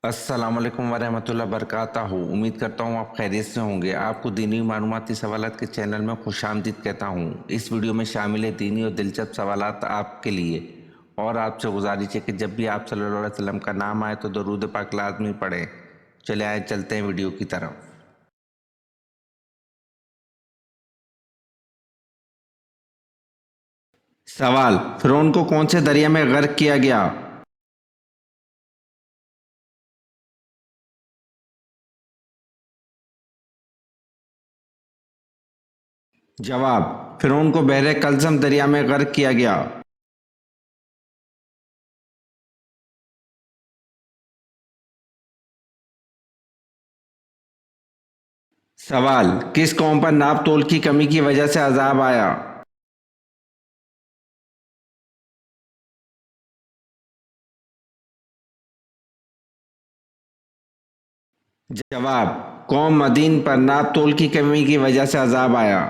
अस्सलाम वालेकुम वरहमतुल्लाहि वबरकातुहू। उम्मीद करता हूँ आप खैरियत से होंगे। आपको दीनी मालूमाती सवालात के चैनल में खुशामदीद कहता हूँ। इस वीडियो में शामिल है दीनी और दिलचस्प सवालात आपके लिए। और आपसे गुजारिश है कि जब भी आप सल्लल्लाहु अलैहि वसल्लम का नाम आए तो दरूद पाक लाज़मी पढ़ें। चले आए चलते हैं वीडियो की तरफ। सवाल: फिरौन को कौन से दरिया में गर्क किया गया? जवाब: फिरौन को बहरे कल्ज़म दरिया में गर्क किया गया। सवाल: किस कौम पर नाप तोल की कमी की वजह से अजाब आया? जवाब: कौम मदीन पर नाप तोल की कमी की वजह से अजाब आया।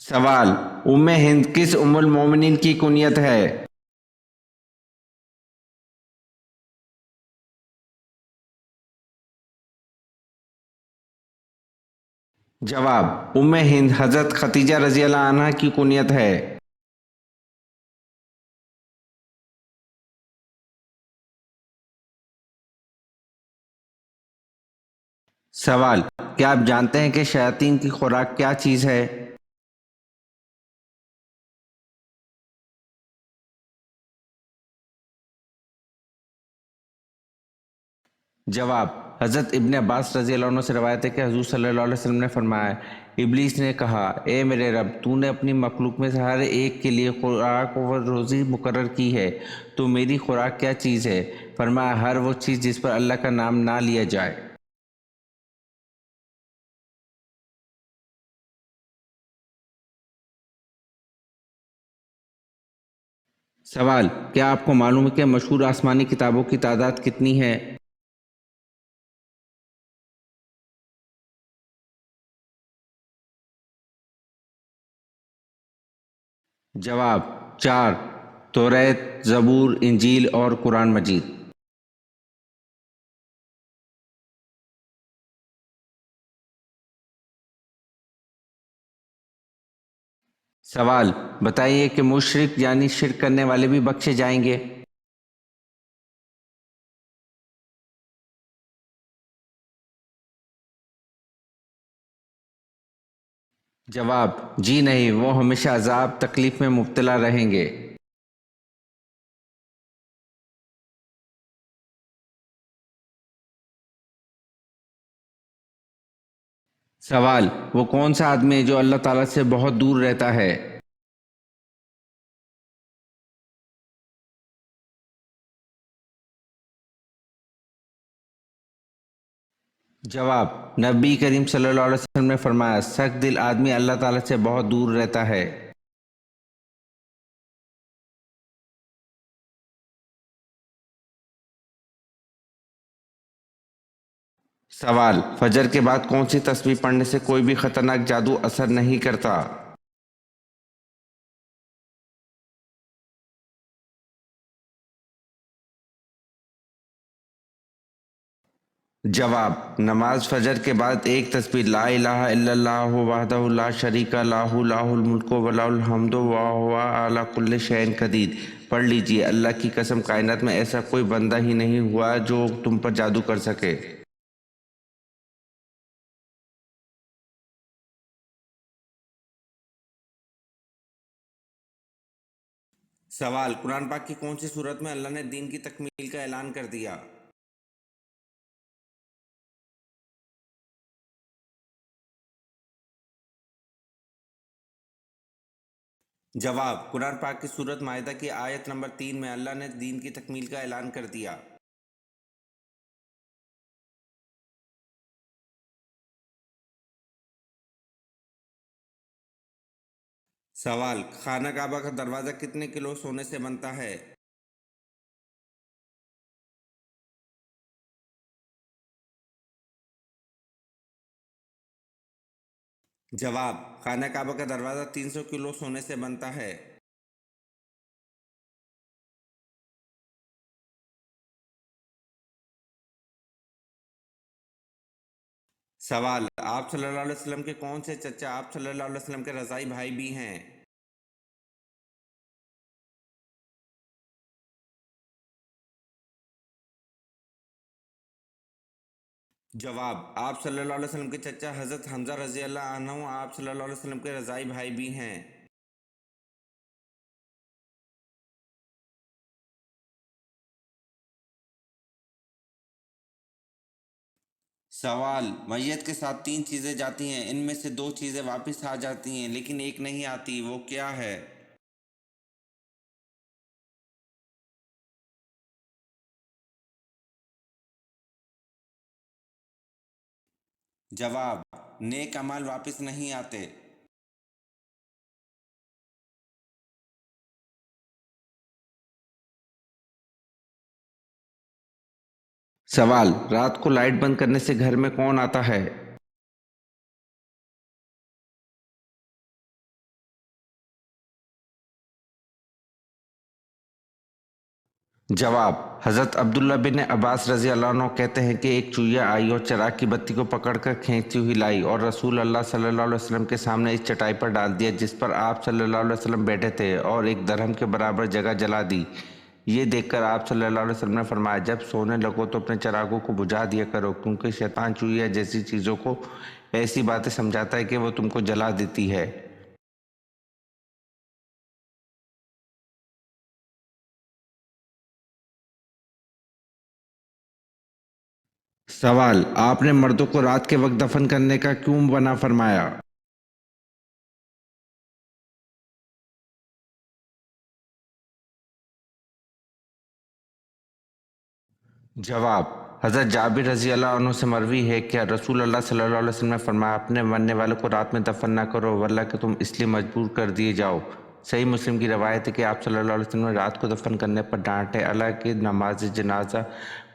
सवाल: उम्मे हिंद किस उम्मुल मोमिनीन की कुनियत है? जवाब: उम्मे हिंद हजरत खतीजा रजी अल्लाह अन्हा की कुनियत है। सवाल: क्या आप जानते हैं कि शयातीन की खुराक क्या चीज़ है? जवाब: हज़रत इब्न अब्बास रज़ी अल्लाह अन्हु से रवायत है कि हुज़ूर सल्लल्लाहु अलैहि वसल्लम ने फरमाया, इब्लीस ने कहा, ए मेरे रब, तूने अपनी मखलूक में से हर एक के लिए खुराक और रोज़ी मुकर्रर की है, तो मेरी खुराक क्या चीज़ है? फरमाया, हर वो चीज़ जिस पर अल्लाह का नाम ना लिया जाए। सवाल: क्या आपको मालूम है कि मशहूर आसमानी किताबों की तादाद कितनी है? जवाब: चार। तौरात, ज़बूर, इंजील और कुरान मजीद। सवाल: बताइए कि मुशरिक यानी शिर्क करने वाले भी बख्शे जाएंगे? जवाब: जी नहीं, वो हमेशा अजाब तकलीफ में मुब्तला रहेंगे। सवाल: वो कौन सा आदमी है जो अल्लाह ताला से बहुत दूर रहता है? जवाब: नबी करीम सल्लल्लाहु अलैहि वसल्लम ने फरमाया, सख्त दिल आदमी अल्लाह ताला से बहुत दूर रहता है। सवाल: फजर के बाद कौन सी तस्बीह पढ़ने से कोई भी खतरनाक जादू असर नहीं करता? जवाब: नमाज फजर के बाद एक तस्बीह ला इलाहा इल्लल्लाहु वहदहु ला शरीका लहु लाहुल मुल्कु व लहुल हम्दु व हुवा अला कुल्लि शैइन कदीर पढ़ लीजिए। अल्लाह की कसम, कायनात में ऐसा कोई बंदा ही नहीं हुआ जो तुम पर जादू कर सके। सवाल: कुरान पाक की कौन सी सूरत में अल्लाह ने दीन की तकमील का ऐलान कर दिया? जवाब: कुरान पाक की सूरत माइदा की आयत नंबर 3 में अल्लाह ने दीन की तकमील का ऐलान कर दिया। सवाल: खाना काबा का दरवाज़ा कितने किलो सोने से बनता है? जवाब: खाना काबा का दरवाज़ा 300 किलो सोने से बनता है। सवाल: आप सल्लल्लाहु अलैहि वसल्लम के कौन से चचा आप सल्लल्लाहु अलैहि वसल्लम के रज़ाई भाई भी हैं? जवाब: आप सल्लल्लाहु अलैहि वसल्लम के चचा हज़रत हमज़ा रज़ी अल्लाह अन्हु आप सल्लल्लाहु अलैहि वसल्लम के रज़ाई भाई भी हैं। सवाल: मैयत के साथ तीन चीज़ें जाती हैं, इनमें से दो चीज़ें वापस आ जाती हैं लेकिन एक नहीं आती, वो क्या है? जवाब: नेक अमाल वापस नहीं आते। सवाल: रात को लाइट बंद करने से घर में कौन आता है? जवाब: हज़रत अब्दुल्ला बिन अब्बास रज़ी अल्लाह अन्हु कहते हैं कि एक चूहिया आई और चिराग की बत्ती को पकड़कर खींचती हुई लाई और रसूल अल्लाह सल्लल्लाहु अलैहि वसल्लम के सामने इस चटाई पर डाल दिया जिस पर आप सल्लल्लाहु अलैहि वसल्लम बैठे थे और एक दरहम के बराबर जगह जला दी। ये देखकर आप सल्लल्लाहु अलैहि वसल्लम ने फरमाया, जब सोने लगो तो अपने चिरागों को बुझा दिया करो, क्योंकि शैतान चूहिया जैसी चीज़ों को ऐसी बातें समझाता है कि वो तुमको जला देती है। सवाल: आपने मर्दों को रात के वक्त दफन करने का क्यों मना फरमाया? जवाब: हज़रत जाबिर रज़ी अल्लाह अन्हु से मरवी है कि रसूल अल्लाह सल्लल्लाहु अलैहि वसल्लम ने फरमाया, अपने मरने वालों को रात में दफन ना करो वरना कि तुम इसलिए मजबूर कर दिए जाओ। सही मुस्लिम की रवायत है कि आप सल्लल्लाहु अलैहि वसल्लम ने रात को दफन करने पर डांटे, हालांकि नमाज जनाजा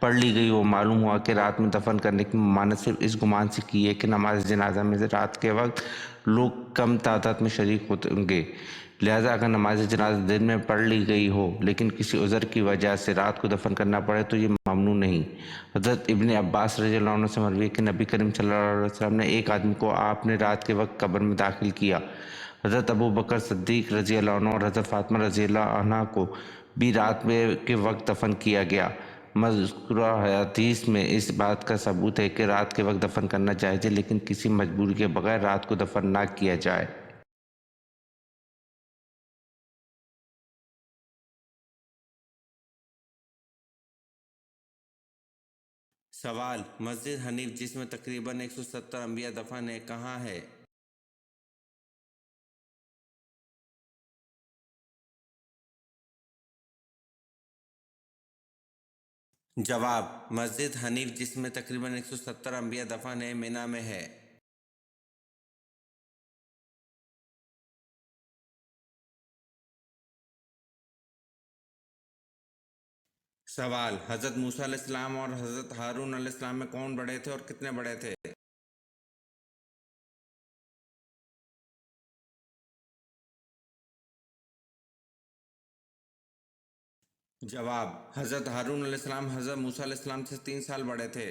पढ़ ली गई हो। मालूम हुआ कि रात में दफन करने की ममानत सिर्फ इस गुमान से की है कि नमाज जनाजा में से रात के वक्त लोग कम तादाद में शरीक होंगे, लिहाजा अगर नमाज जनाजा दिन में पढ़ ली गई हो लेकिन किसी उज़र की वजह से रात को दफन करना पड़े तो ये ममनू नहीं। हज़रत इब्ने अब्बास रज़ियल्लाहु अन्हु से मरवी है कि नबी करीम सल्लल्लाहु अलैहि वसल्लम ने एक आदमी को आपने रात के वक्त कब्र में दाखिल किया। हज़रत अबू बकर सिद्दीक़ रज़ियल्लाहु अन्हु और हज़रत फ़ातिमा रज़ियल्लाहु अन्हा को भी रात में के वक्त दफन किया गया। मज़कूरा हदीस में इस बात का सबूत है कि रात के वक्त दफन करना जायज़ है, लेकिन किसी मजबूरी के बगैर रात को दफन ना किया जाए। सवाल: मस्जिद हनीफ जिसमें तकरीबन 170 अंबिया दफन है, कहाँ है? जवाब: मस्जिद हनीफ जिसमें तकरीबन 170 अंबिया दफन है, मिना में है। सवाल: हज़रत मूसा अलैहिस्सलाम और हज़रत हारून अलैहिस्सलाम में कौन बड़े थे और कितने बड़े थे? जवाब: हज़रत हारून अलैहिस्सलाम हज़रत मूसा अलैहिस्सलाम से 3 साल बड़े थे।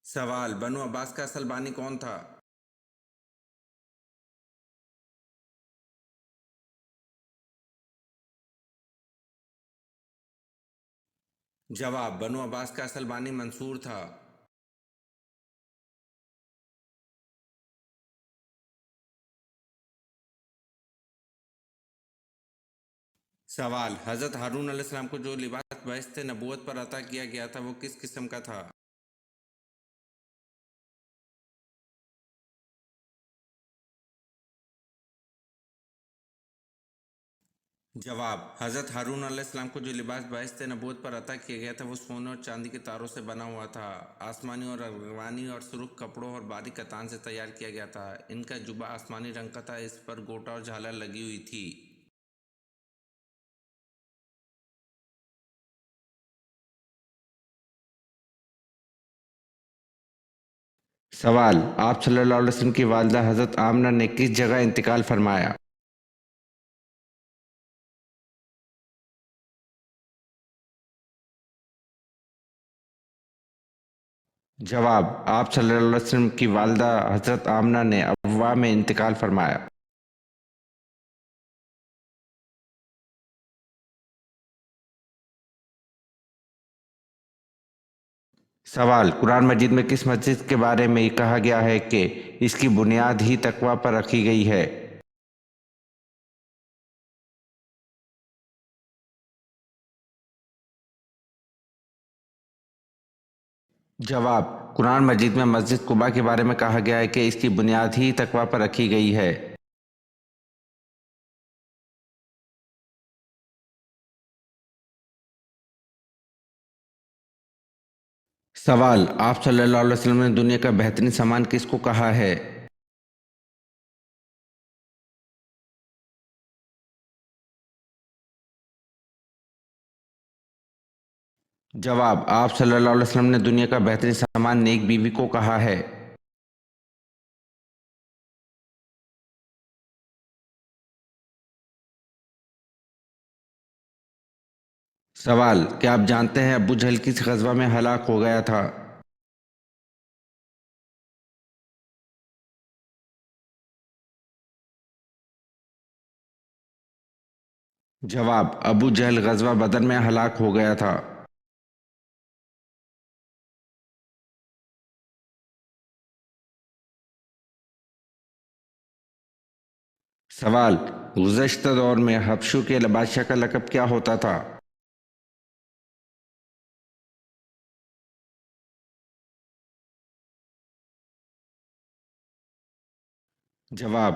सवाल: बनु अब्बास का असल बानी कौन था? जवाब: बनु अब्बास का असल बानी मंसूर था। सवाल: हज़रत हारून अलैहिस्सलाम को जो लिबास बहश्त नबूवत पर अता किया गया था वो किस किस्म का था? जवाब: हज़रत हारून अलैहिस्सलाम को जो लिबास बहश्त नबूवत पर अता किया गया था वो सोने और चांदी के तारों से बना हुआ था। आसमानी और अरगवानी और सुर्ख कपड़ों और बारीक कतान से तैयार किया गया था। इनका जुबा आसमानी रंग का था, इस पर गोटा और झालर लगी हुई थी। सवाल, आप सल्लल्लाहु अलैहि वसल्लम की वालिदा हज़रत आमना ने किस जगह इंतकाल फरमाया? जवाब, आप सल्लल्लाहु अलैहि वसल्लम की वालिदा हज़रत आमना ने अबवा में इंतकाल फरमाया। सवाल, कुरान मजीद में किस मस्जिद के बारे में कहा गया है कि इसकी बुनियाद ही तकवा पर रखी गई है? जवाब, कुरान मजीद में मस्जिद कुबा के बारे में कहा गया है कि इसकी बुनियाद ही तकवा पर रखी गई है। सवाल, आप सल्लल्लाहु अलैहि वसल्लम ने दुनिया का बेहतरीन सामान किसको कहा है? जवाब, आप सल्लल्लाहु अलैहि वसल्लम ने दुनिया का बेहतरीन सामान नेक बीवी को कहा है। सवाल, क्या आप जानते हैं अबू जहल किस गज़वा में हलाक हो गया था? जवाब, अबू जहल गज़वा बदर में हलाक हो गया था। सवाल, गुज़श्ता दौर में हबशों के बादशाह का लक़ब क्या होता था? जवाब,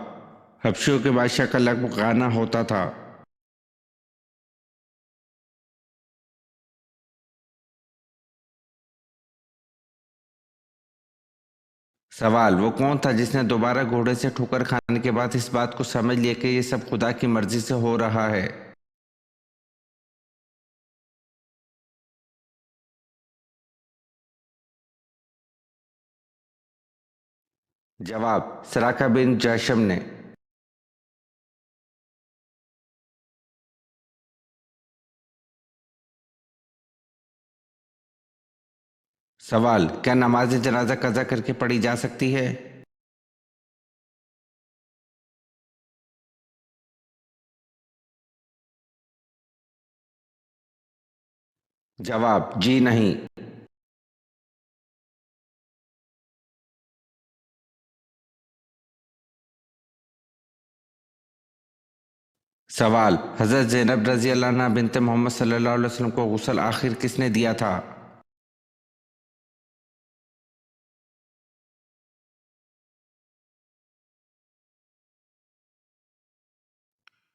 हबशों के बादशाह का लक़ब गाना होता था। सवाल, वो कौन था जिसने दोबारा घोड़े से ठोकर खाने के बाद इस बात को समझ लिया कि ये सब खुदा की मर्जी से हो रहा है? जवाब, सराका बिन जशम ने। सवाल, क्या नमाज जनाजा कज़ा करके पढ़ी जा सकती है? जवाब, जी नहीं। सवाल, हज़रत ज़ैनब रज़ी अल्लाह अन्हा बिनते मोहम्मद सल्लल्लाहु अलैहि वसल्लम को गुस्ल आखिर किसने दिया था?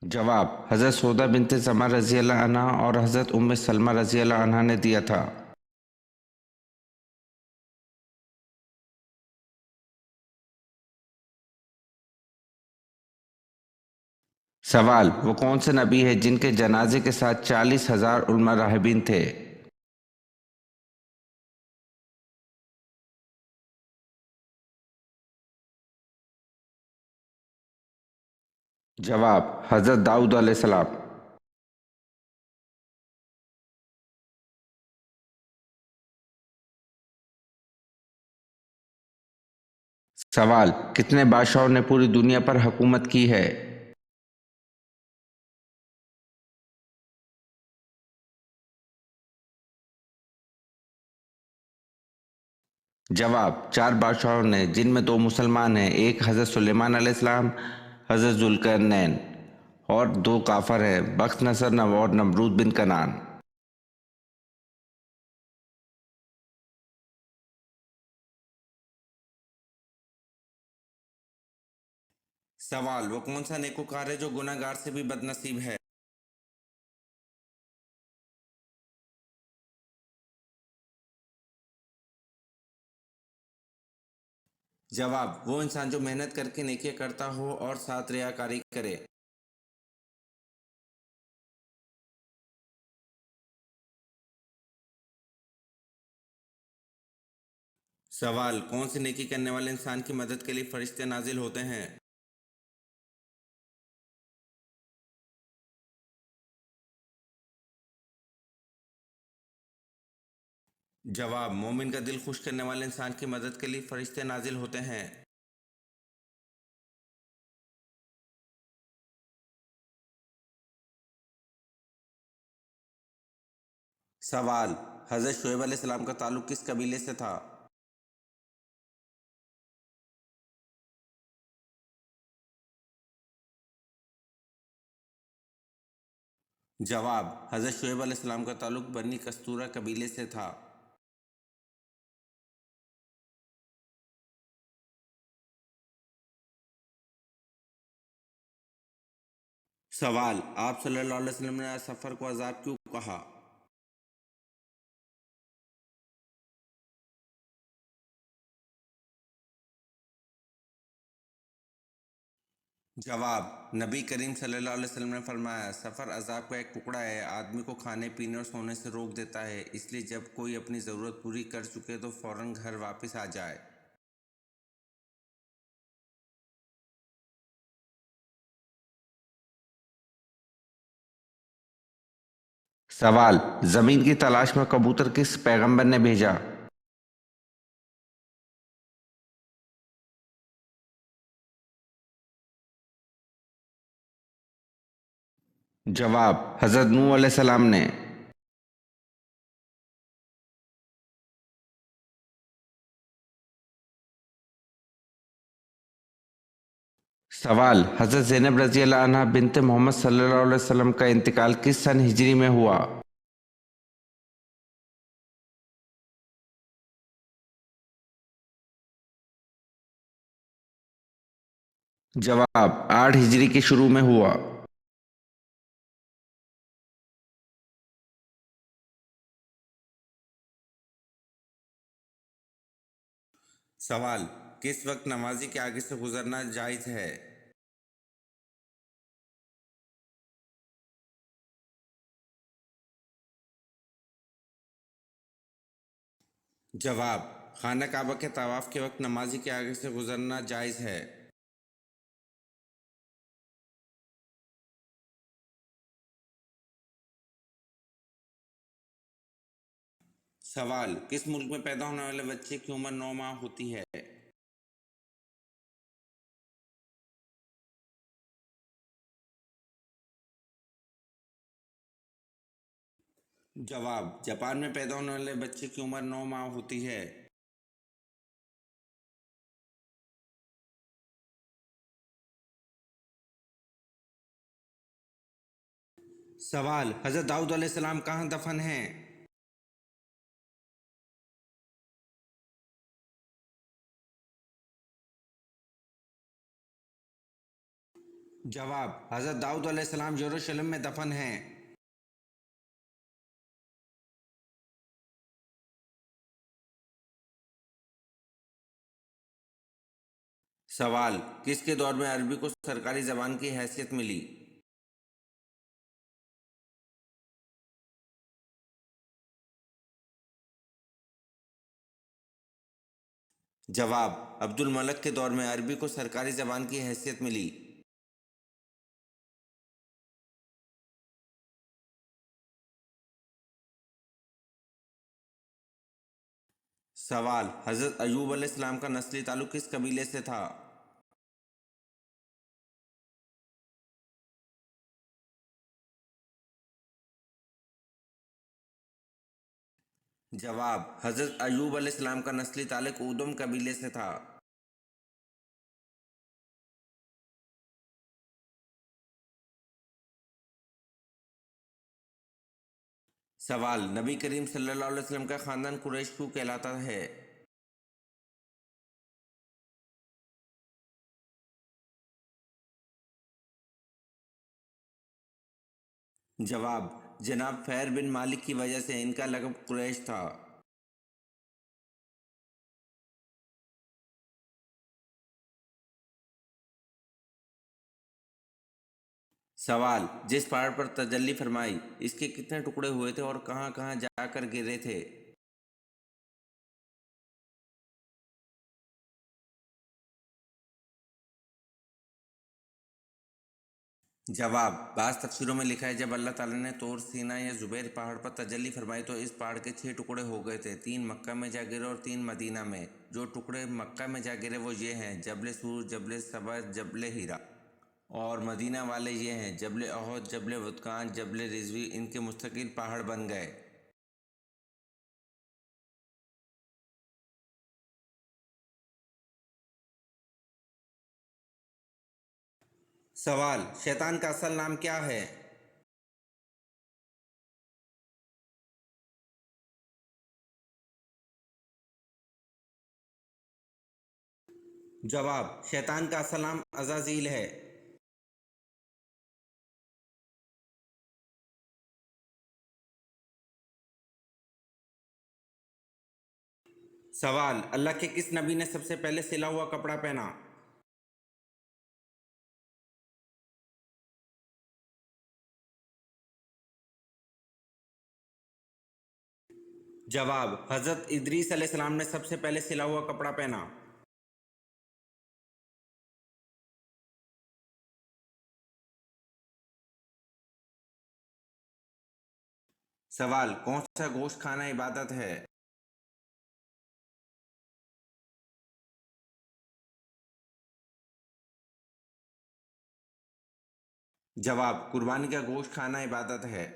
जवाब, हज़रत सौदा बिनते ज़मा रज़ी अल्लाह अन्हा और हज़रत उम्मे सलमा रज़ी अल्लाह अन्हा ने दिया था। सवाल, वो कौन से नबी है जिनके जनाजे के साथ 40,000 उलमा राहिबीन थे? जवाब, हज़रत दाऊद अलैहिस्सलाम। सवाल, कितने बादशाहों ने पूरी दुनिया पर हुकूमत की है? जवाब, 4 बादशाहों ने, जिनमें 2 मुसलमान हैं, एक हज़रत सुलेमान अलैहिस्सलाम, हज़रत ज़ुल्करनैन, और 2 काफर हैं, बख्त नसर और नमरूद बिन कनान। सवाल, वो कौन सा नेकोकार है जो गुनहगार से भी बदनसीब है? जवाब, वो इंसान जो मेहनत करके नेकियां करता हो और साथ रियाकारी करे। سوال: کون سی نیکی کرنے والے انسان کی مدد کے لیے فرشتے نازل ہوتے ہیں؟ جواب: مومن کا دل خوش کرنے والے انسان کی مدد کے لیے فرشتے نازل ہوتے ہیں۔ سوال: حضرت شعیب علیہ السلام کا تعلق کس قبیلے سے تھا؟ جواب: حضرت شعیب علیہ السلام کا تعلق بنی کستورہ قبیلے سے تھا۔ سوال: آپ صلی اللہ علیہ وسلم نے سفر کو عذاب کیوں کہا؟ جواب: نبی کریم صلی اللہ علیہ وسلم نے فرمایا، سفر عذاب کا ایک ٹکڑا ہے، آدمی کو کھانے پینے اور سونے سے روک دیتا ہے، اس لیے جب کوئی اپنی ضرورت پوری کر چکے تو فوراً گھر واپس آ جائے۔ سوال: زمین کی تلاش میں کبوتر کس پیغمبر نے بھیجا؟ جواب: حضرت نوح علیہ السلام نے۔ سوال: حضرت زینب رضی اللہ عنہ بنت محمد صلی اللہ علیہ وسلم کا انتقال کس سن ہجری میں ہوا؟ جواب: 8 ہجری کے شروع میں ہوا۔ سوال: کس وقت نمازی کے آگے سے گزرنا جائز ہے؟ جواب: خانہ کعبہ کے طواف کے وقت نمازی کے آگے سے گزرنا جائز ہے۔ سوال: کس ملک میں پیدا ہونے والے بچے کی عمر 9 ماہ ہوتی ہے؟ جواب: جاپان میں پیدا ہونے والے بچے کی عمر 9 ماہ ہوتی ہے۔ سوال: حضرت داؤد علیہ السلام کہاں دفن ہیں؟ جواب: حضرت داؤد علیہ السلام یروشلم میں دفن ہیں۔ سوال: کس کے دور میں عربی کو سرکاری زبان کی حیثیت ملی؟ جواب: عبد الملک کے دور میں عربی کو سرکاری زبان کی حیثیت ملی۔ سوال: حضرت ایوب علیہ السلام کا نسلی تعلق کس قبیلے سے تھا؟ جواب: حضرت ایوب علیہ السلام کا نسلی تعلق ادم قبیلے سے تھا۔ سوال: نبی کریم صلی اللہ علیہ وسلم کا خاندان قریش کیوں کہلاتا ہے؟ جواب: جناب فہر بن مالک کی وجہ سے ان کا لقب قریش تھا۔ سوال: جس پہاڑ پر تجلی فرمائی اس کے کتنے ٹکڑے ہوئے تھے اور کہاں کہاں جا کر گرے تھے؟ जवाब, बाज़ तफसीरों में लिखा है जब अल्लाह ताला ने तौर सीना या जुबैर पहाड़ पर तजल्ली फरमाई तो इस पहाड़ के 6 टुकड़े हो गए थे, 3 मक्का में जा गिरे और 3 मदीना में। जो टुकड़े मक्का में जा गिरे वो ये हैं, जबल सूर, जबल सबा, जबल हीरा। और मदीना वाले ये हैं, जबल अहद, जबल वुदकान, जबल रिजवी। इनके मुस्तकिल पहाड़ बन गए। सवाल, शैतान का असल नाम क्या है? जवाब, शैतान का असल नाम अज़ाज़ील है। सवाल, अल्लाह के किस नबी ने सबसे पहले सिला हुआ कपड़ा पहना? जवाब, हज़रत इदरीस अलैहिस्सलाम ने सबसे पहले सिला हुआ कपड़ा पहना। सवाल, कौन सा गोश्त खाना इबादत है? जवाब, कुर्बानी का गोश्त खाना इबादत है।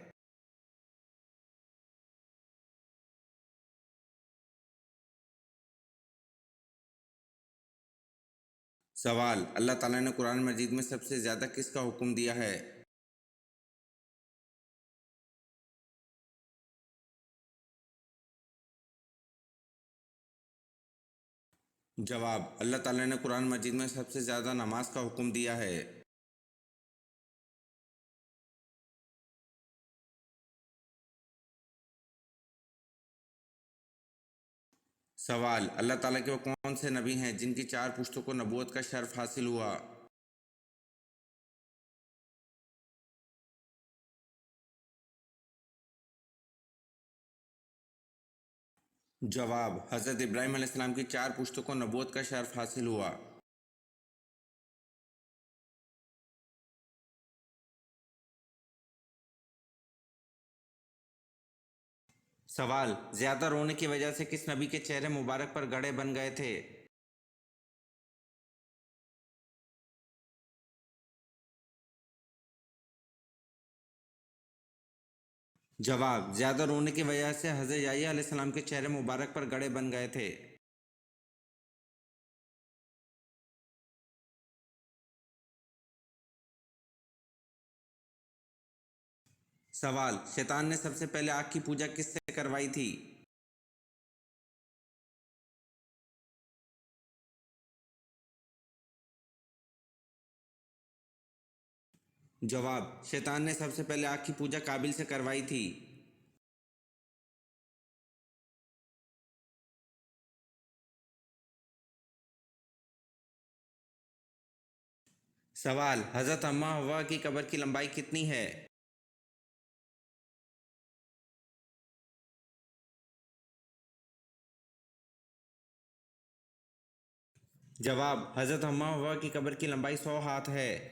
सवाल, अल्लाह ताला ने कुरान मजीद में सबसे ज़्यादा किसका हुक्म दिया है? जवाब, अल्लाह ताला ने कुरान मजीद में सबसे ज़्यादा नमाज का हुक्म दिया है। सवाल, अल्लाह ताला के वो कौन से नबी हैं जिनकी 4 पुश्तों को नबूवत का शर्फ हासिल हुआ? जवाब, हज़रत इब्राहीम अलैहिस्सलाम की 4 पुश्तों को नबूवत का शर्फ हासिल हुआ। सवाल, ज़्यादा रोने की वजह से किस नबी के चेहरे मुबारक पर गड़े बन गए थे? जवाब, ज़्यादा रोने की वजह से हज़रत याह्या अलैहिस्सलाम के चेहरे मुबारक पर गड़े बन गए थे। सवाल, शैतान ने सबसे पहले आग की पूजा किससे करवाई थी? जवाब, शैतान ने सबसे पहले आग की पूजा काबिल से करवाई थी। सवाल, हज़रत अम्मा हव्वा की कब्र की लंबाई कितनी है? जवाब, हज़रत अम्मा हव्वा की कब्र की लंबाई 100 हाथ है।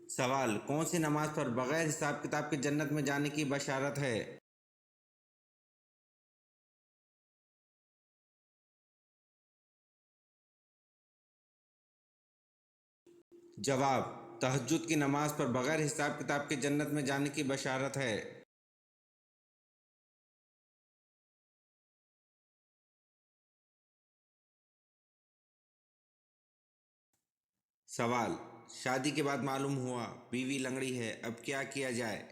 सवाल, कौन सी नमाज पर बगैर हिसाब किताब के जन्नत में जाने की बशारत है? जवाब, तहज्जुद की नमाज पर बगैर हिसाब किताब के जन्नत में जाने की बशारत है। सवाल, शादी के बाद मालूम हुआ बीवी लंगड़ी है, अब क्या किया जाए?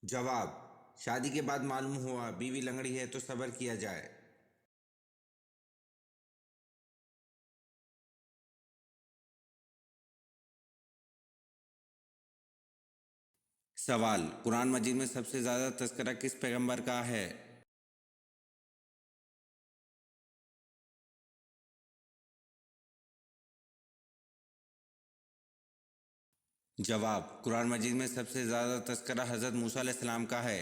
जवाब, शादी के बाद मालूम हुआ बीवी लंगड़ी है तो सब्र किया जाए। सवाल, कुरान मजीद में सबसे ज़्यादा तज़किरा किस पैगंबर का है? جواب: قرآن مجید میں سب سے زیادہ تذکرہ حضرت موسیٰ علیہ السلام کا ہے۔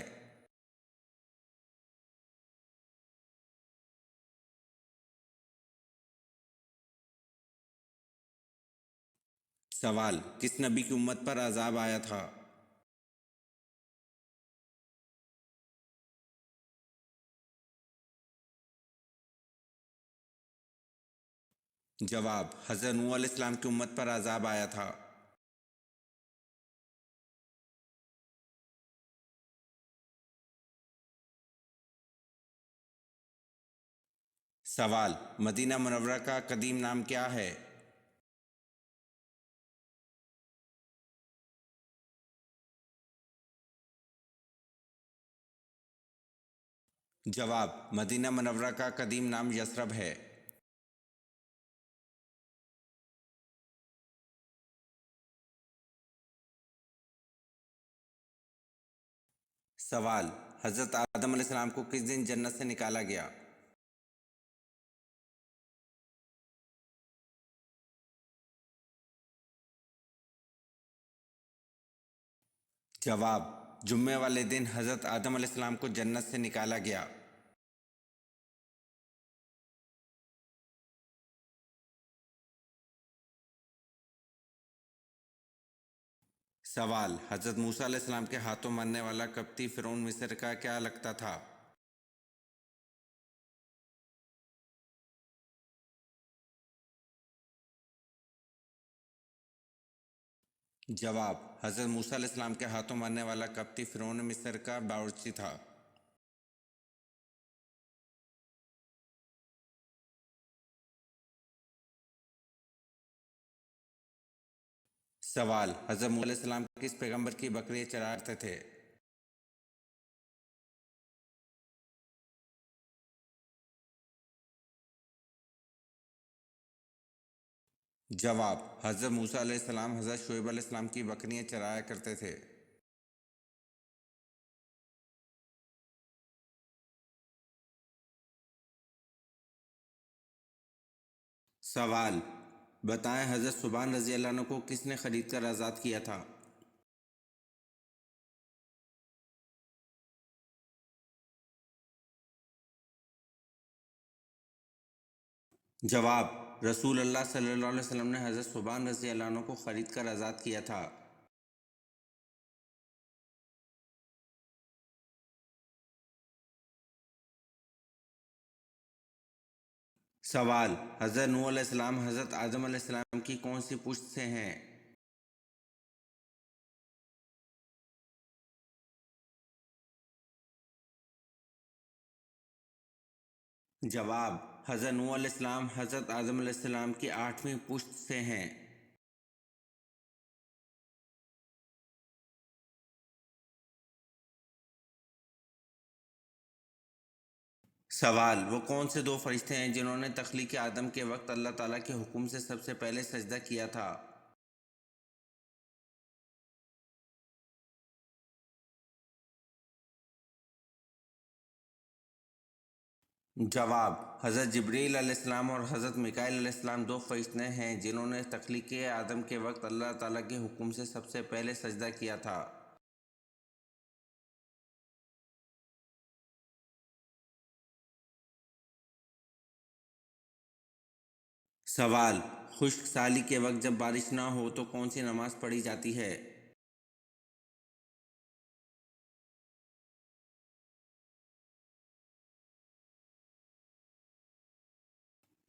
سوال: کس نبی کی امت پر عذاب آیا تھا؟ جواب: حضرت نوح علیہ السلام کی امت پر عذاب آیا تھا۔ سوال: مدینہ منورہ کا قدیم نام کیا ہے؟ جواب: مدینہ منورہ کا قدیم نام یثرب ہے۔ سوال: حضرت آدم علیہ السلام کو کس دن جنت سے نکالا گیا؟ جواب: جمعے والے دن حضرت آدم علیہ السلام کو جنت سے نکالا گیا۔ سوال: حضرت موسیٰ علیہ السلام کے ہاتھوں مرنے والا قبطی فرعون مصر کا کیا لگتا تھا؟ جواب: حضرت موسیٰ علیہ السلام کے ہاتھوں مرنے والا قبطی فرعون مصر کا باورچی تھا۔ سوال: حضرت موسیٰ علیہ السلام کس پیغمبر کی بکریاں چرایا کرتے تھے؟ جواب: حضرت موسیٰ علیہ السلام حضرت شعیب علیہ السلام کی بکریاں چرایا کرتے تھے۔ سوال: بتائیں حضرت ثوبان رضی اللہ عنہ کو کس نے خرید کر آزاد کیا تھا؟ جواب: رسول اللہ صلی اللہ علیہ وسلم نے حضرت ثوبان رضی اللہ عنہ کو خرید کر آزاد کیا تھا۔ سوال: حضرت نوح علیہ السلام حضرت آدم علیہ السلام کی کون سی پشت سے ہیں؟ جواب: حضرت نوح علیہ السلام حضرت آدم علیہ السلام کی 8ویں پشت سے ہیں۔ سوال: وہ کون سے دو فرشتے ہیں جنہوں نے تخلیق آدم کے وقت اللہ تعالیٰ کے حکم سے سب سے پہلے سجدہ کیا تھا؟ جواب: حضرت جبریل علیہ السلام اور حضرت میکائیل علیہ السلام دو فرشتے ہیں جنہوں نے تخلیق آدم کے وقت اللہ تعالیٰ کے حکم سے سب سے پہلے سجدہ کیا تھا۔ سوال: خشک سالی کے وقت جب بارش نہ ہو تو کون سی نماز پڑھی جاتی ہے؟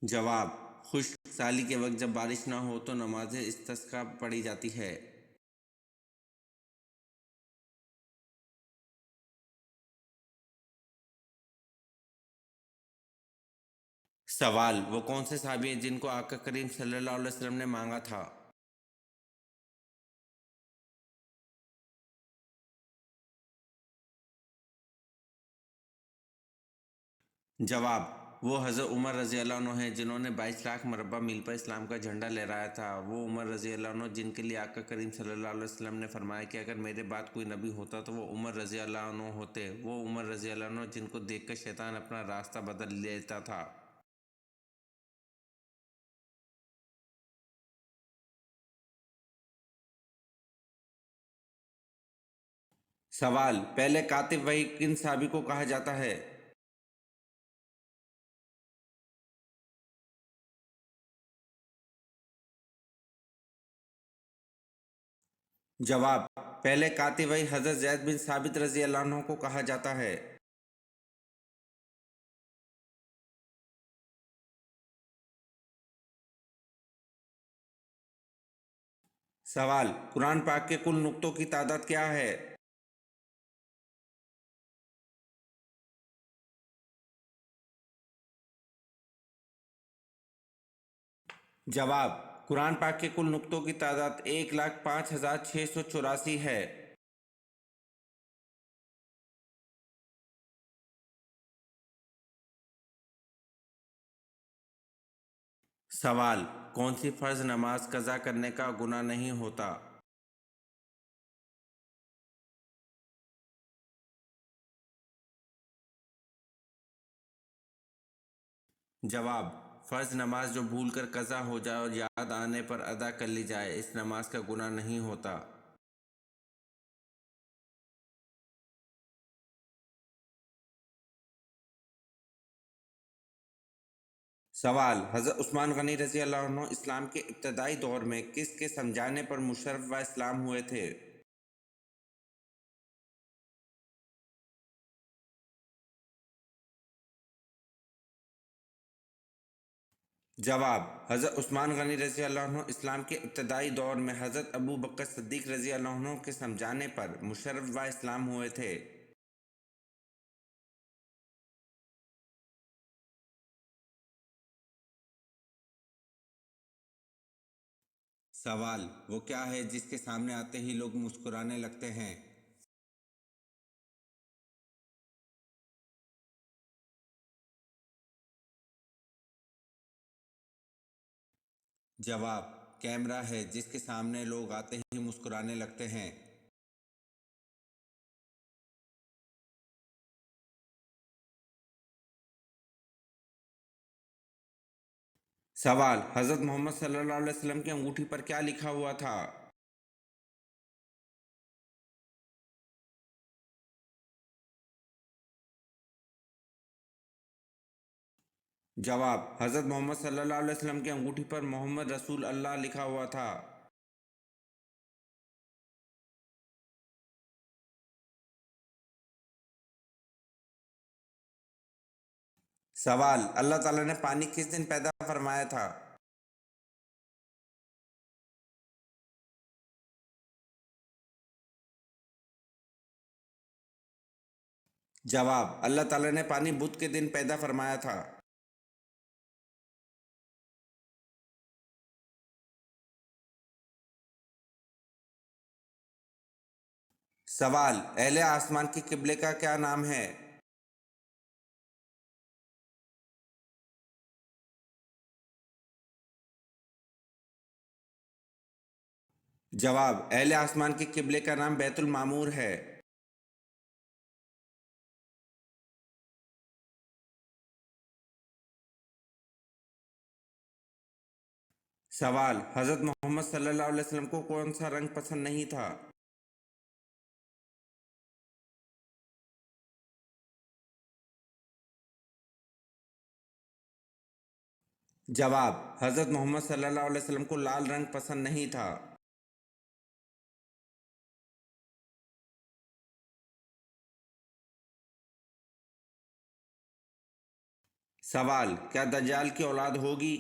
جواب: خشک سالی کے وقت جب بارش نہ ہو تو نماز استسقاء پڑھی جاتی ہے۔ سوال: وہ کون سے صحابی ہیں جن کو آقا کریم صلی اللہ علیہ وسلم نے مانگا تھا؟ جواب: وہ حضرت عمر رضی اللہ عنہ ہیں جنہوں نے 22 لاکھ مربع میل پر اسلام کا جھنڈا لہرایا تھا۔ وہ عمر رضی اللہ عنہ جن کے لیے آقا کریم صلی اللہ علیہ وسلم نے فرمایا کہ اگر میرے بعد کوئی نبی ہوتا تو وہ عمر رضی اللہ عنہ ہوتے۔ وہ عمر رضی اللہ عنہ جن کو دیکھ کر شیطان اپنا راستہ بدل لیتا تھا۔ सवाल, पहले कातिब वही किन साहबी को कहा जाता है? जवाब, पहले कातिब वही हजरत ज़ैद बिन साबित रजी अल्लाह अन्हु को कहा जाता है। सवाल, कुरान पाक के कुल नुक्तों की तादाद क्या है? जवाब, कुरान पाक के कुल नुक्तों की तादाद 1,05,684 है। सवाल, कौन सी फ़र्ज नमाज कज़ा करने का गुनाह नहीं होता? जवाब, फ़र्ज नमाज जो भूल कर कज़ा हो जाए और याद आने पर अदा कर ली जाए, इस नमाज का गुनाह नहीं होता। सवाल, हज़रत उस्मान गनी रज़ी अल्लाह अन्हु इस्लाम के इब्तदाई दौर में किसके समझाने पर मुशर्रफ व इस्लाम हुए थे? जवाब, हज़रत उस्मान गनी रज़ी अल्लाह अन्हु इस्लाम के इब्तदाई दौर में हज़रत अबू बकर सिद्दीक़ रज़ी अल्लाह अन्हु के समझाने पर मुशर्रफ व इस्लाम हुए थे। सवाल, वो क्या है जिसके सामने आते ही लोग मुस्कुराने लगते हैं? जवाब, कैमरा है जिसके सामने लोग आते ही मुस्कुराने लगते हैं। सवाल, हज़रत मोहम्मद सल्लल्लाहु अलैहि वसल्लम की अंगूठी पर क्या लिखा हुआ था? जवाब, हज़रत मोहम्मद सल्लल्लाहु अलैहि वसल्लम की अंगूठी पर मोहम्मद रसूल अल्लाह लिखा हुआ था। सवाल, अल्लाह ताला ने पानी किस दिन पैदा फरमाया था? जवाब, अल्लाह ताला ने पानी बुध के दिन पैदा फरमाया था। सवाल, अहले आसमान के किबले का क्या नाम है? जवाब, अहले आसमान के किबले का नाम बैतुल मामूर है। सवाल, हज़रत मोहम्मद सल्लल्लाहु अलैहि वसल्लम को कौन सा रंग पसंद नहीं था? जवाब, हज़रत मोहम्मद सल्लल्लाहु अलैहि वसल्लम को लाल रंग पसंद नहीं था। सवाल, क्या दज्जाल की औलाद होगी?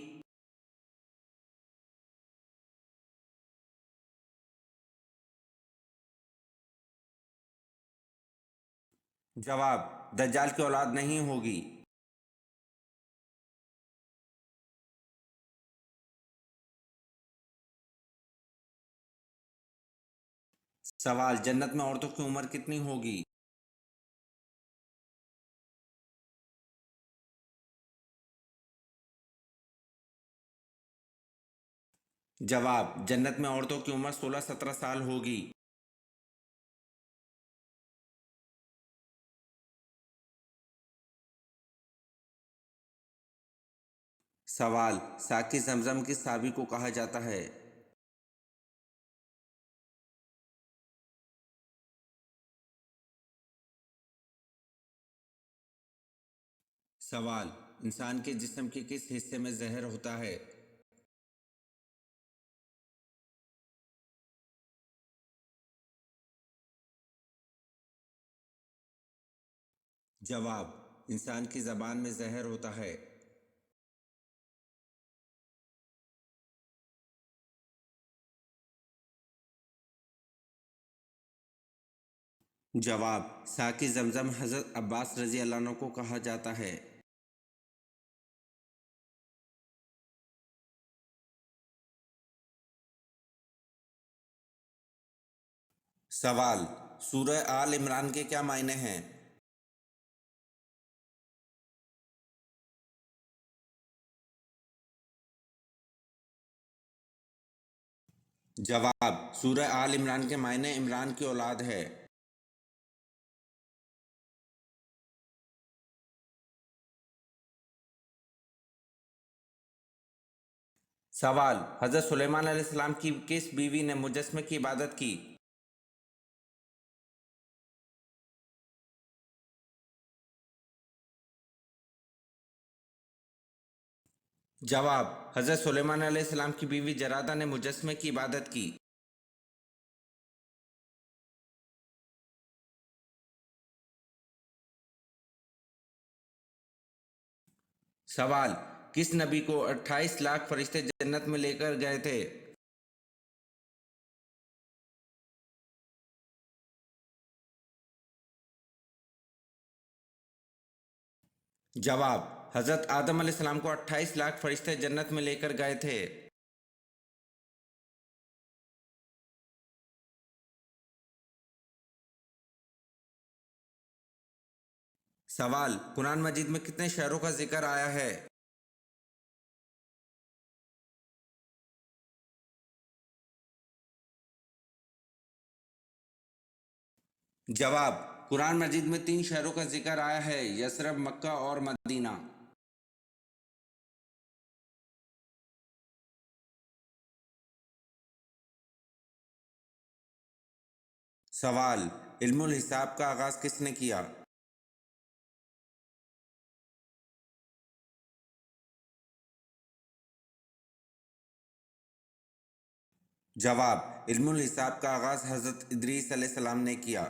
जवाब, दज्जाल की औलाद नहीं होगी। सवाल, जन्नत में औरतों की उम्र कितनी होगी? जवाब, जन्नत में औरतों की उम्र 16-17 साल होगी। सवाल, साकी जमजम किस साबी को कहा जाता है? سوال: انسان کے جسم کے کس حصے میں زہر ہوتا ہے؟ جواب: انسان کی زبان میں زہر ہوتا ہے۔ جواب: ساقی زمزم حضرت عباس رضی اللہ عنہ کو کہا جاتا ہے۔ سوال: سورہ آل عمران کے کیا معنی ہیں؟ جواب: سورہ آل عمران کے معنی عمران کی اولاد ہے۔ سوال: حضرت سلیمان علیہ السلام کی کس بیوی نے مجسمے کی عبادت کی؟ جواب: حضرت سلیمان علیہ السلام کی بیوی جرادہ نے مجسمے کی عبادت کی۔ سوال: کس نبی کو 28 لاکھ فرشتے جنت میں لے کر گئے تھے؟ جواب: حضرت آدم علیہ السلام کو 28 لاکھ فرشتے جنت میں لے کر گئے تھے۔ سوال: قرآن مجید میں کتنے شہروں کا ذکر آیا ہے؟ جواب: قرآن مجید میں 3 شہروں کا ذکر آیا ہے: یثرب، مکہ اور مدینہ۔ سوال: علم الحساب کا آغاز کس نے کیا؟ جواب: علم الحساب کا آغاز حضرت ادریس علیہ السلام نے کیا۔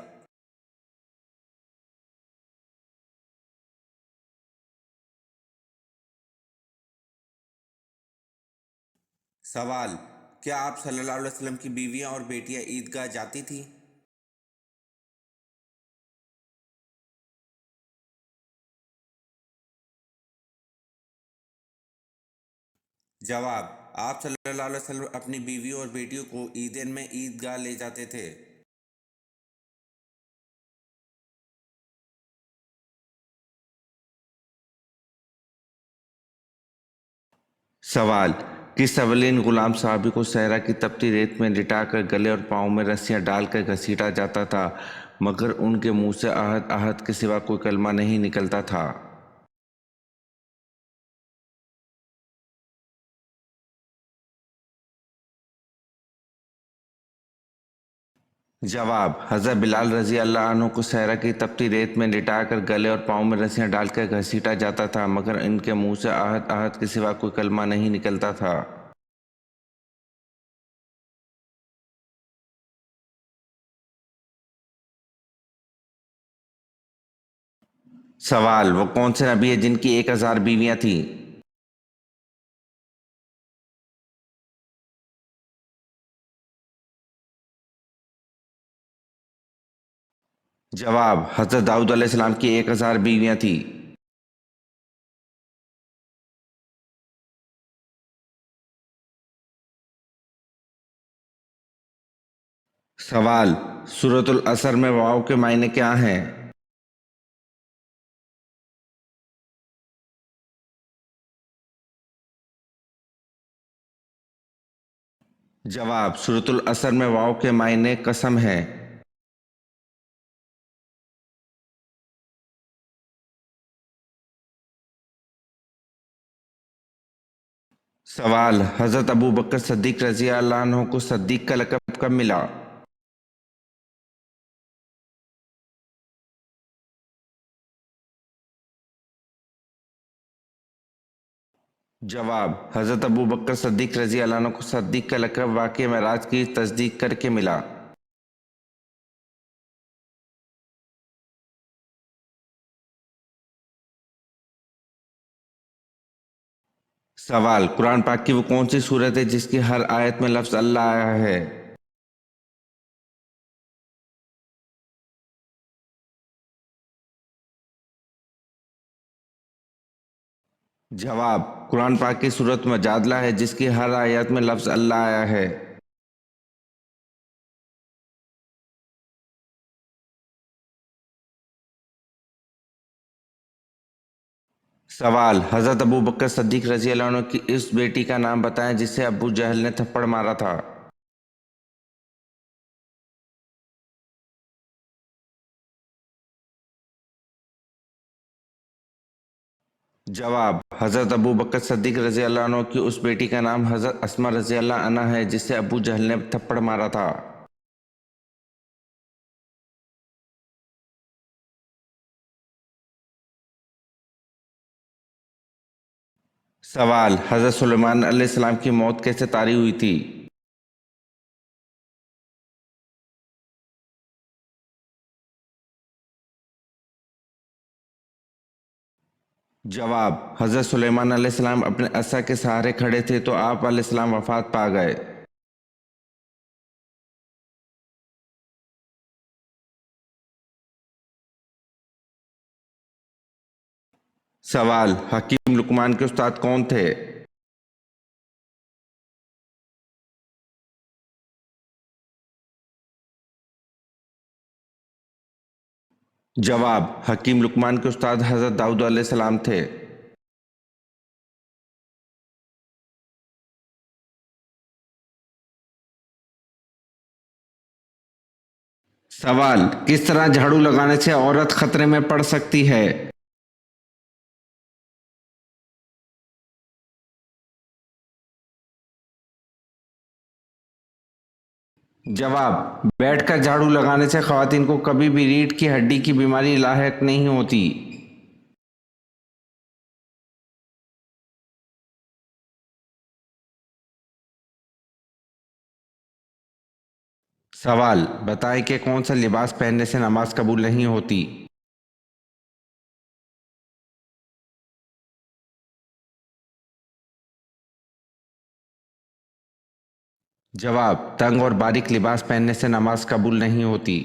سوال: کیا آپ صلی اللہ علیہ وسلم کی بیویاں اور بیٹیاں عیدگاہ جاتی تھیں؟ جواب: آپ صلی اللہ علیہ وسلم اپنی بیویوں اور بیٹیوں کو عیدین میں عیدگاہ لے جاتے تھے۔ سوال: کس اولین غلام صحابی کو صحرا کی تپتی ریت میں لٹا کر گلے اور پاؤں میں رسیاں ڈال کر گھسیٹا جاتا تھا مگر ان کے منہ سے احد احد کے سوا کوئی کلمہ نہیں نکلتا تھا؟ جواب: حضرت بلال رضی اللہ عنہ کو صحرا کی تپتی ریت میں لٹا کر گلے اور پاؤں میں رسیاں ڈال کر گھسیٹا جاتا تھا مگر ان کے منہ سے احد احد کے سوا کوئی کلمہ نہیں نکلتا تھا۔ سوال: وہ کون سے نبی ہیں جن کی 1000 بیویاں تھیں؟ جواب: حضرت داؤد علیہ السلام کی 1000 بیویاں تھیں۔ سوال: سورۃ العصر میں واو کے معنی کیا ہیں؟ جواب: سورۃ العصر میں واو کے معنی قسم ہیں۔ سوال: حضرت ابوبکر صدیق رضی اللہ عنہ کو صدیق کا لقب کب ملا؟ जवाब: हजरत अबू बकर सिद्दीक रजी अल्लाह अन्हु को सिद्दीक का लक़ब वाक़या मेराज की तस्दीक करके मिला। सवाल: कुरान पाक की वो कौन सी सूरत है जिसकी हर आयत में लफ्ज़ अल्लाह आया है? जवाब: कुरान पाक की सूरत मजादला है जिसकी हर आयत में लफ्ज़ अल्लाह आया है। सवाल: हज़रत अबू बकर सिद्दीक रज़ी अल्लाह अन्हु की इस बेटी का नाम बताएं जिसे अबू जहल ने थप्पड़ मारा था। जवाब: हज़रत अबू बकर सिद्दीक रज़ी अल्लाह अन्हु की उस बेटी का नाम हज़रत अस्मा रज़ी अल्लाह अन्हा है जिसे अबू जहल ने थप्पड़ मारा था। सवाल: हज़रत सुलेमान अलैहिस्सलाम की मौत कैसे तारी हुई थी? जवाब: हज़रत सुलेमान अलैहिस्सलाम अपने असा के सहारे खड़े थे तो आप अलैहिस्सलाम वफात पा गए। सवाल: हकीम लुकमान के उस्ताद कौन थे? जवाब: हकीम लुकमान के उस्ताद हज़रत दाऊद अलैहिस्सलाम थे। सवाल: किस तरह झाड़ू लगाने से औरत खतरे में पड़ सकती है? जवाब: बैठकर झाड़ू लगाने से खवातीन को कभी भी रीढ़ की हड्डी की बीमारी लाहक नहीं होती। सवाल: बताएं कि कौन सा लिबास पहनने से नमाज कबूल नहीं होती? जवाब: तंग और बारीक लिबास पहनने से नमाज कबूल नहीं होती।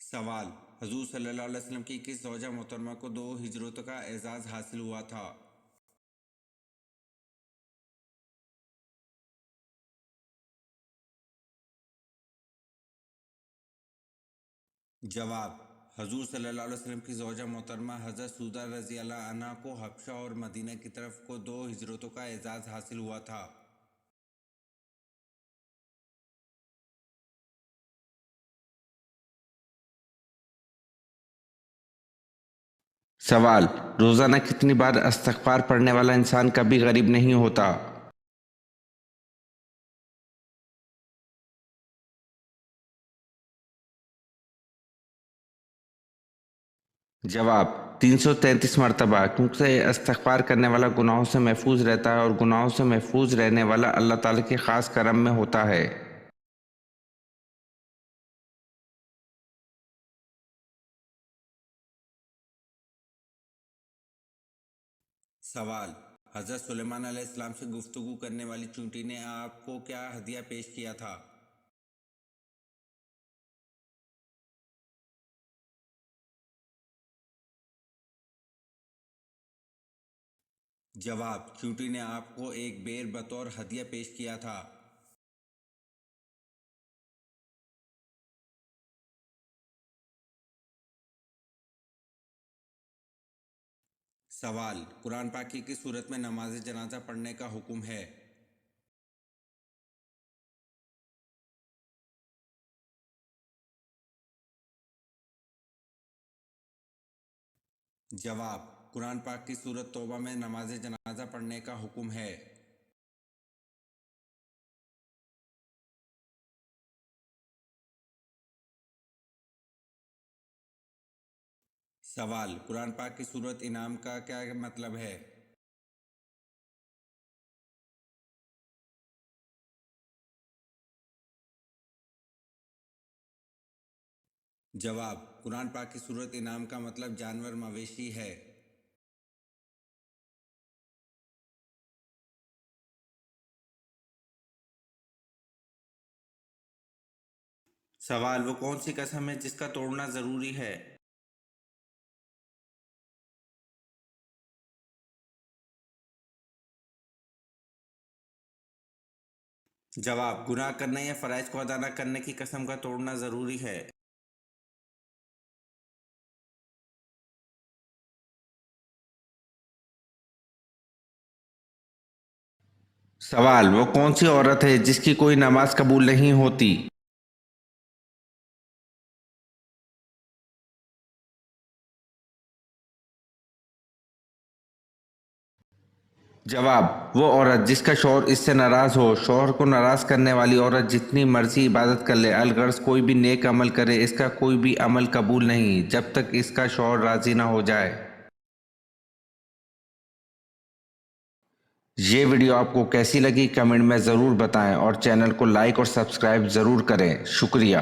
सवाल: हुजूर सल्लल्लाहु अलैहि वसल्लम की किस ज़ौजा मोहतरमा को 2 हिजरतों का एजाज़ हासिल हुआ था? जवाब: हुजूर सल्लल्लाहु अलैहि वसल्लम की ज़ौजा मोहतरमा हज़रत सौदा रज़ी अल्लाह अन्हा को हबशा और मदीना की तरफ को 2 हिजरतों का एजाज़ हासिल हुआ था। सवाल: रोज़ाना कितनी बार इस्तिग़फ़ार पढ़ने वाला इंसान कभी गरीब नहीं होता? जवाब: 333 मरतबा, क्योंकि इस्तिग़फ़ार करने वाला गुनाहों से महफूज रहता है और गुनाहों से महफूज रहने वाला अल्लाह ताला के ख़ास करम में होता है। सवाल: हज़रत सुलेमान अलैहिस्सलाम से गुफ्तगू करने वाली चींटी ने आपको क्या हदिया पेश किया था? जवाब: चींटी ने आपको एक बेर बतौर हदिया पेश किया था। सवाल: कुरान पाक की किस सूरत में नमाज जनाजा पढ़ने का हुक्म है? जवाब: कुरान पाक की सूरत तौबा में नमाज जनाजा पढ़ने का हुक्म है। سوال: قرآن پاک کی سورت انعام کا کیا مطلب ہے؟ جواب: قرآن پاک کی سورت انعام کا مطلب جانور مویشی ہے۔ سوال: وہ کون سی قسم ہے جس کا توڑنا ضروری ہے؟ جواب: گناہ کرنے یا فرائض کو ادا نہ کرنے کی قسم کا توڑنا ضروری ہے۔ سوال: وہ کون سی عورت ہے جس کی کوئی نماز قبول نہیں ہوتی؟ جواب: وہ عورت جس کا شوہر اس سے ناراض ہو۔ شوہر کو ناراض کرنے والی عورت جتنی مرضی عبادت کر لے، الغرض کوئی بھی نیک عمل کرے، اس کا کوئی بھی عمل قبول نہیں جب تک اس کا شوہر راضی نہ ہو جائے۔ یہ ویڈیو آپ کو کیسی لگی کمنٹ میں ضرور بتائیں، اور چینل کو لائک اور سبسکرائب ضرور کریں۔ شکریہ۔